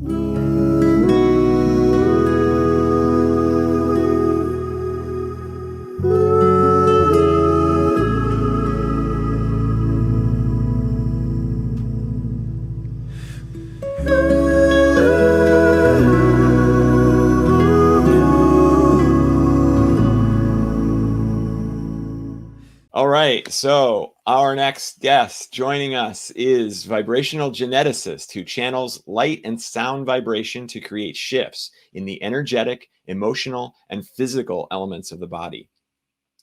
All right, so our next guest joining us is Vibrational Geneticist, who channels light and sound vibration to create shifts in the energetic, emotional, and physical elements of the body.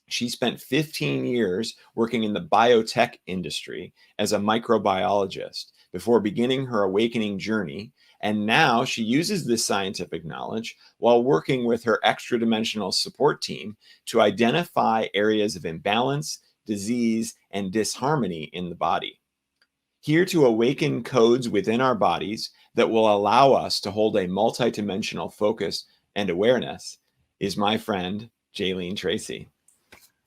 She spent 15 years working in the biotech industry as a microbiologist before beginning her awakening journey. And now she uses this scientific knowledge while working with her extra-dimensional support team to identify areas of imbalance, disease, and disharmony in the body. Here to awaken codes within our bodies that will allow us to hold a multidimensional focus and awareness is my friend, Jeilene Tracy.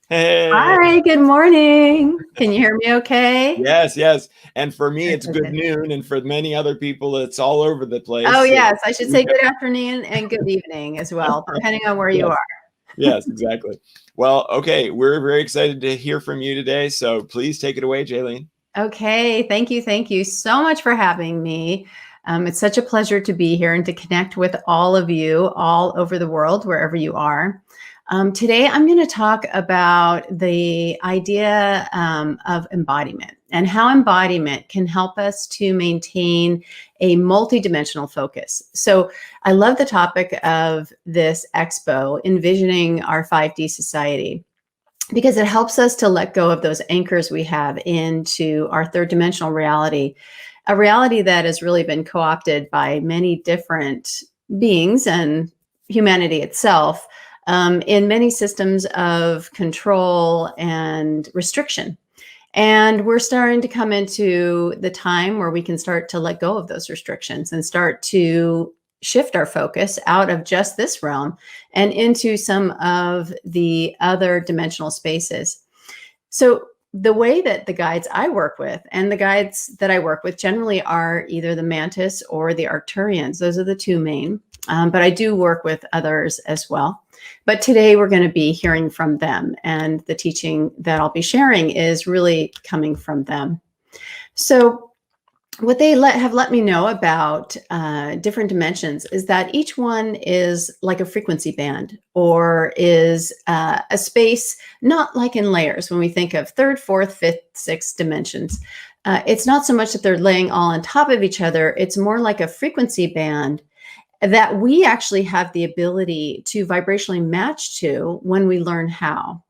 Hey. Hi, good morning. Can you hear me okay? Yes, yes. And for me, it's good noon. And for many other people, it's all over the place. Oh, yes. I should say good afternoon and good evening as well, depending on where you are. Yes, exactly. Well, okay. We're very excited to hear from you today. So please take it away, Jeilene. Okay. Thank you. Thank you so much for having me. It's such a pleasure to be here and to connect with all of you all over the world, wherever you are. Today, I'm going to talk about the idea of embodiment and how embodiment can help us to maintain a multidimensional focus. So I love the topic of this expo, envisioning our 5D society, because it helps us to let go of those anchors we have into our third dimensional reality, a reality that has really been co-opted by many different beings and humanity itself. In many systems of control and restriction. And we're starting to come into the time where we can start to let go of those restrictions and start to shift our focus out of just this realm and into some of the other dimensional spaces. So the way that the guides I work with and the guides that I work with generally are either the mantis or the Arcturians. Those are the two main, but I do work with others as well. But today we're going to be hearing from them, and the teaching that I'll be sharing is really coming from them. So what they have let me know about different dimensions is that each one is like a frequency band, or is a space, not like in layers. When we think of third, fourth, fifth, sixth dimensions, it's not so much that they're laying all on top of each other. It's more like a frequency band that we actually have the ability to vibrationally match to when we learn how.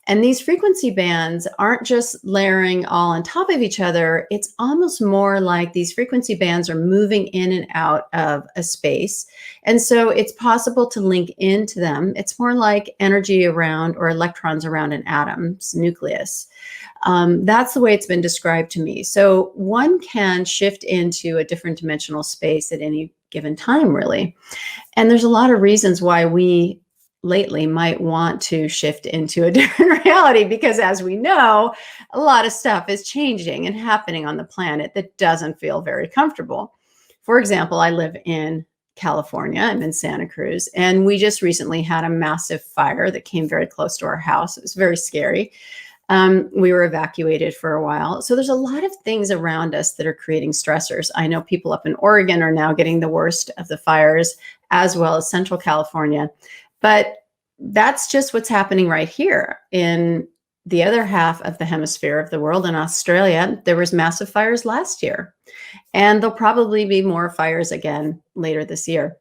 And these frequency bands aren't just layering all on top of each other. It's almost more like these frequency bands are moving in and out of a space. And so it's possible to link into them. It's more like energy around, or electrons around an atom's nucleus. That's the way it's been described to me. So one can shift into a different dimensional space at any given time, really. And there's a lot of reasons why we lately might want to shift into a different reality, because as we know, a lot of stuff is changing and happening on the planet that doesn't feel very comfortable. For example, I live in California. I'm in Santa Cruz, and we just recently had a massive fire that came very close to our house. It was very scary. We were evacuated for a while. So there's a lot of things around us that are creating stressors. I know people up in Oregon are now getting the worst of the fires, as well as Central California. But that's just what's happening right here. In the other half of the hemisphere of the world, in Australia, there was massive fires last year. And there'll probably be more fires again later this year.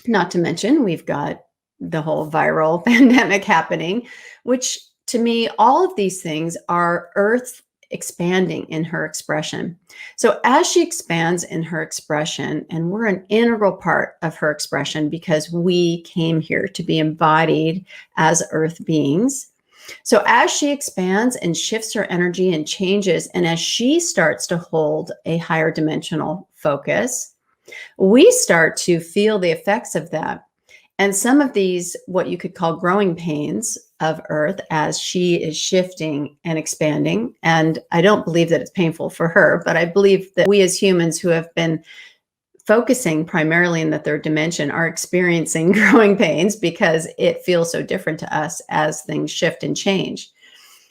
Not to mention, we've got the whole viral pandemic happening, which to me, all of these things are Earth expanding in her expression. So as she expands in her expression, and we're an integral part of her expression because we came here to be embodied as Earth beings. So as she expands and shifts her energy and changes, and as she starts to hold a higher dimensional focus, we start to feel the effects of that. And some of these, what you could call growing pains of Earth, as she is shifting and expanding. And I don't believe that it's painful for her, but I believe that we as humans who have been focusing primarily in the third dimension are experiencing growing pains because it feels so different to us as things shift and change.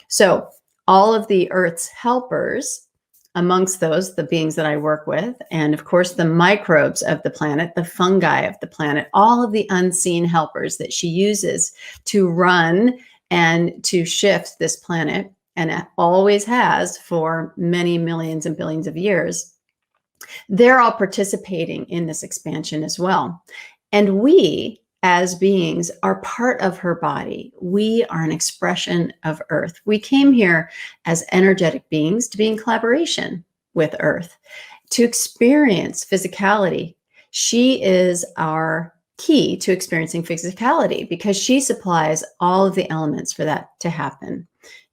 So all of the Earth's helpers, amongst those, the beings that I work with, and of course, the microbes of the planet, the fungi of the planet, all of the unseen helpers that she uses to run and to shift this planet, and it always has for many millions and billions of years, they're all participating in this expansion as well. And we, as beings, are part of her body. We are an expression of Earth. We came here as energetic beings to be in collaboration with Earth, to experience physicality. She is our key to experiencing physicality because she supplies all of the elements for that to happen.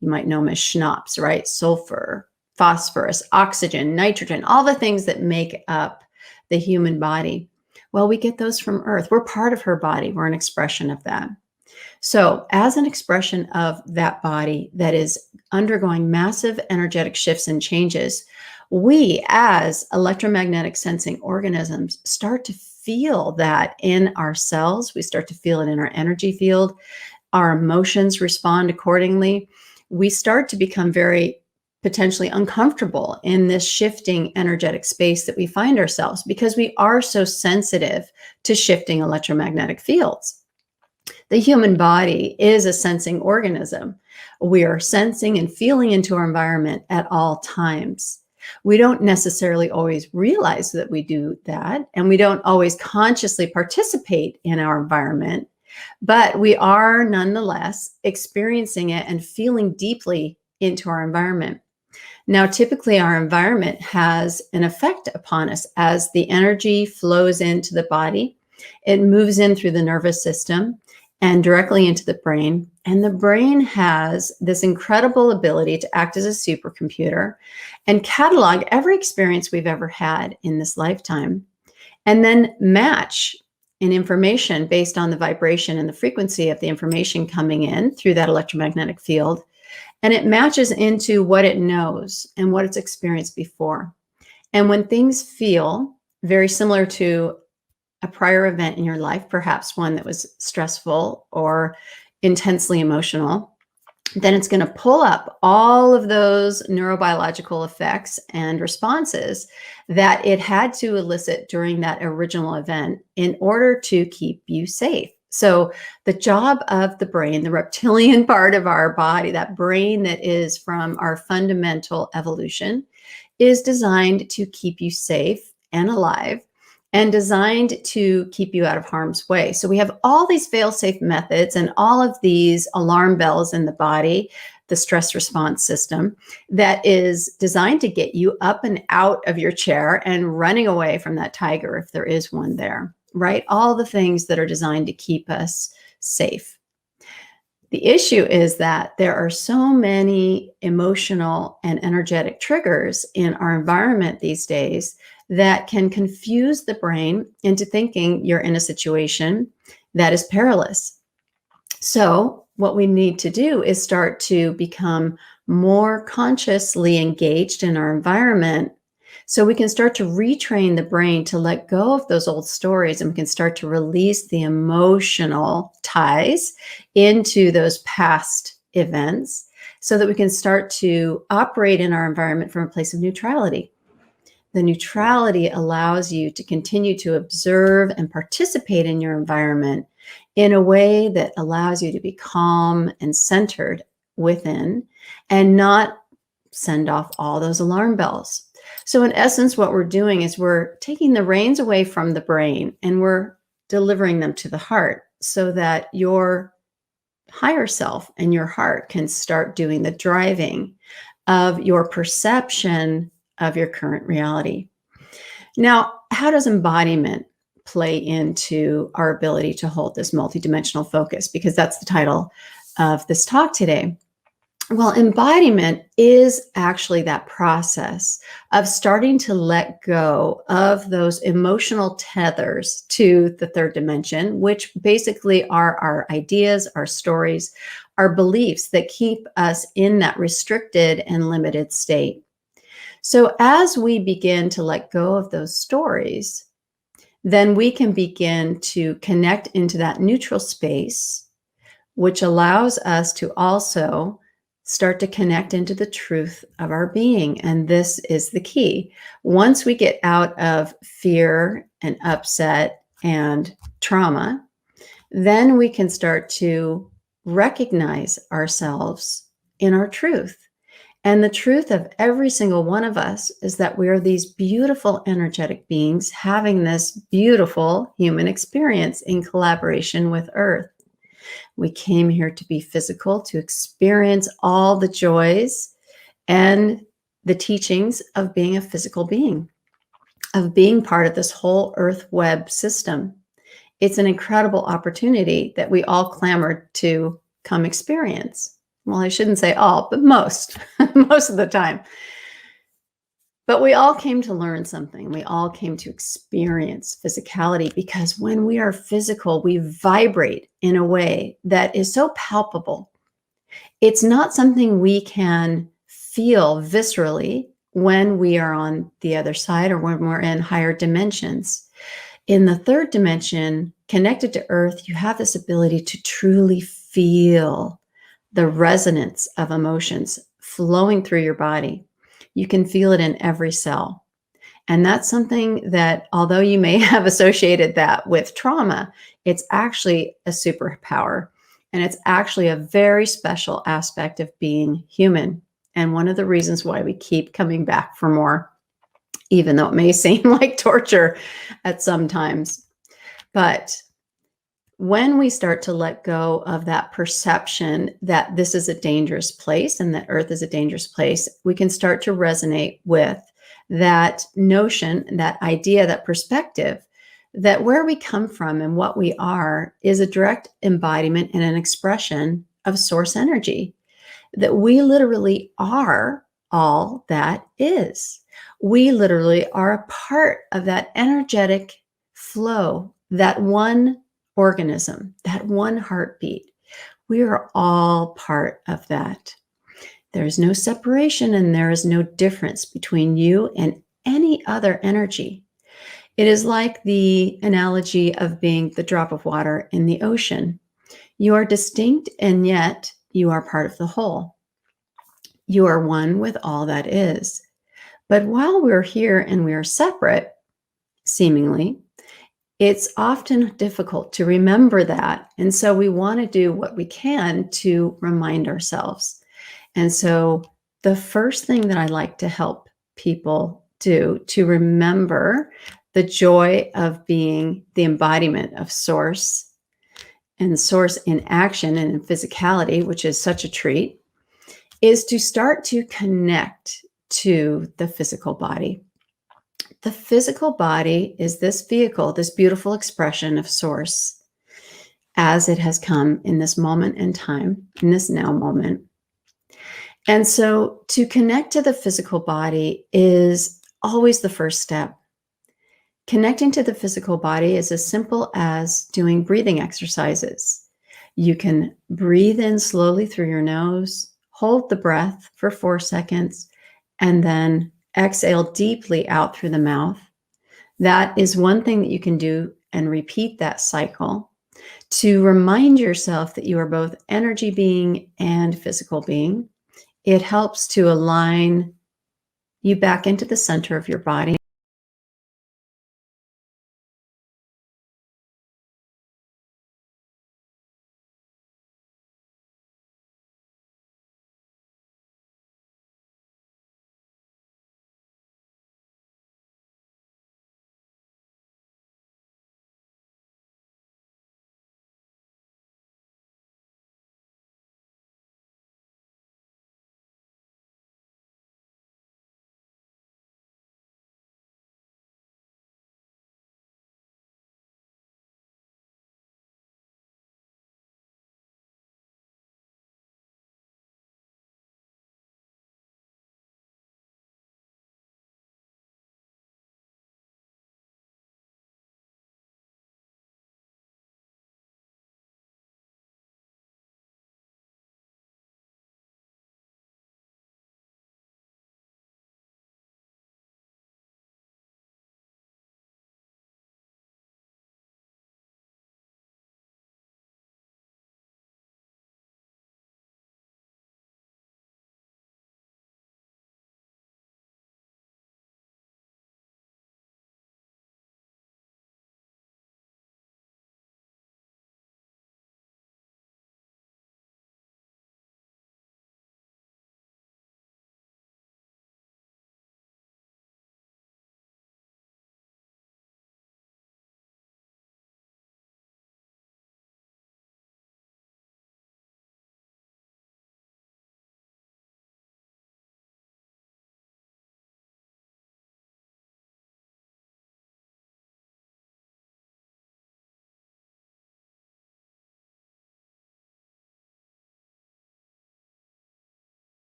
You might know them as schnapps, right? Sulfur, phosphorus, oxygen, nitrogen, all the things that make up the human body. Well, we get those from Earth. We're part of her body. We're an expression of that. So as an expression of that body that is undergoing massive energetic shifts and changes, we as electromagnetic sensing organisms start to feel that in our cells. We start to feel it in our energy field. Our emotions respond accordingly. We start to become very potentially uncomfortable in this shifting energetic space that we find ourselves because we are so sensitive to shifting electromagnetic fields. The human body is a sensing organism. We are sensing and feeling into our environment at all times. We don't necessarily always realize that we do that, and we don't always consciously participate in our environment, but we are nonetheless experiencing it and feeling deeply into our environment. Now, typically our environment has an effect upon us as the energy flows into the body. It moves in through the nervous system and directly into the brain. And the brain has this incredible ability to act as a supercomputer and catalog every experience we've ever had in this lifetime, and then match an information based on the vibration and the frequency of the information coming in through that electromagnetic field. And it matches into what it knows and what it's experienced before. And when things feel very similar to a prior event in your life, perhaps one that was stressful or intensely emotional, then it's going to pull up all of those neurobiological effects and responses that it had to elicit during that original event in order to keep you safe. So the job of the brain, the reptilian part of our body, that brain that is from our fundamental evolution, is designed to keep you safe and alive and designed to keep you out of harm's way. So we have all these fail-safe methods and all of these alarm bells in the body, the stress response system, that is designed to get you up and out of your chair and running away from that tiger if there is one there, right? All the things that are designed to keep us safe. The issue is that there are so many emotional and energetic triggers in our environment these days that can confuse the brain into thinking you're in a situation that is perilous. So what we need to do is start to become more consciously engaged in our environment so we can start to retrain the brain to let go of those old stories, and we can start to release the emotional ties into those past events so that we can start to operate in our environment from a place of neutrality. The neutrality allows you to continue to observe and participate in your environment in a way that allows you to be calm and centered within and not send off all those alarm bells. So in essence, what we're doing is we're taking the reins away from the brain and we're delivering them to the heart so that your higher self and your heart can start doing the driving of your perception of your current reality. Now, how does embodiment play into our ability to hold this multidimensional focus? Because that's the title of this talk today. Well, embodiment is actually that process of starting to let go of those emotional tethers to the third dimension, which basically are our ideas, our stories, our beliefs that keep us in that restricted and limited state. So as we begin to let go of those stories, then we can begin to connect into that neutral space, which allows us to also start to connect into the truth of our being. And this is the key. Once we get out of fear and upset and trauma, then we can start to recognize ourselves in our truth. And the truth of every single one of us is that we are these beautiful energetic beings having this beautiful human experience in collaboration with Earth. We came here to be physical, to experience all the joys and the teachings of being a physical being, of being part of this whole Earth web system. It's an incredible opportunity that we all clamored to come experience. Well, I shouldn't say all, but most, most of the time. But we all came to learn something. We all came to experience physicality, because when we are physical, we vibrate in a way that is so palpable. It's not something we can feel viscerally when we are on the other side or when we're in higher dimensions. In the third dimension, connected to Earth, you have this ability to truly feel the resonance of emotions flowing through your body. You can feel it in every cell. And that's something that, although you may have associated that with trauma, it's actually a superpower. And it's actually a very special aspect of being human. And one of the reasons why we keep coming back for more, even though it may seem like torture at some times. But when we start to let go of that perception that this is a dangerous place and that Earth is a dangerous place, we can start to resonate with that notion, that idea, that perspective, that where we come from and what we are is a direct embodiment and an expression of source energy, that we literally are all that is. We literally are a part of that energetic flow, that one organism, that one heartbeat. We are all part of that. There is no separation and there is no difference between you and any other energy. It is like the analogy of being the drop of water in the ocean. You are distinct and yet you are part of the whole. You are one with all that is. But while we're here and we are separate, seemingly, it's often difficult to remember that. And so we want to do what we can to remind ourselves. And so the first thing that I like to help people do to remember the joy of being the embodiment of source, and source in action and in physicality, which is such a treat, is to start to connect to the physical body. The physical body is this vehicle, this beautiful expression of source as it has come in this moment in time, in this now moment. And so to connect to the physical body is always the first step. Connecting to the physical body is as simple as doing breathing exercises. You can breathe in slowly through your nose, hold the breath for 4 seconds, and then exhale deeply out through the mouth. That is one thing that you can do, and repeat that cycle to remind yourself that you are both energy being and physical being. It helps to align you back into the center of your body.